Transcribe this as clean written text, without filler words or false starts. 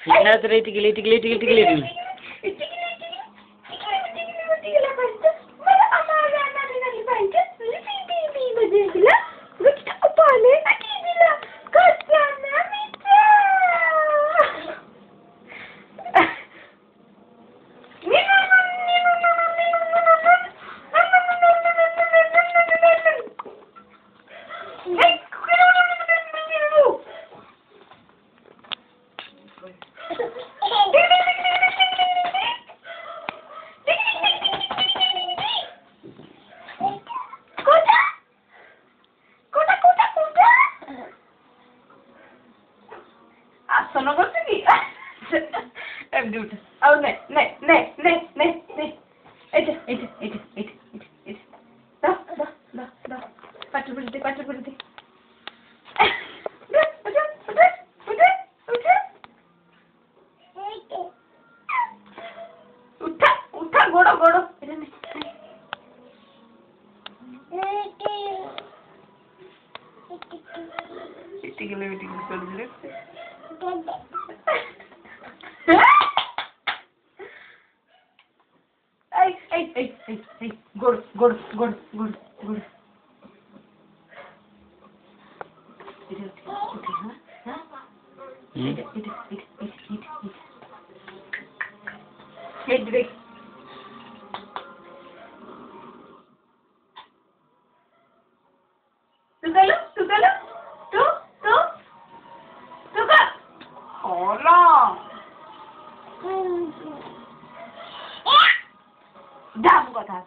Inna three tickle tickle tickle tickle. Sono così. È brutto. Oh, ne. Da. Faccio per te. Utta, godo. Tickle कर दे Hey, good. Eat. Tu ka. Hola. Dah buka tak?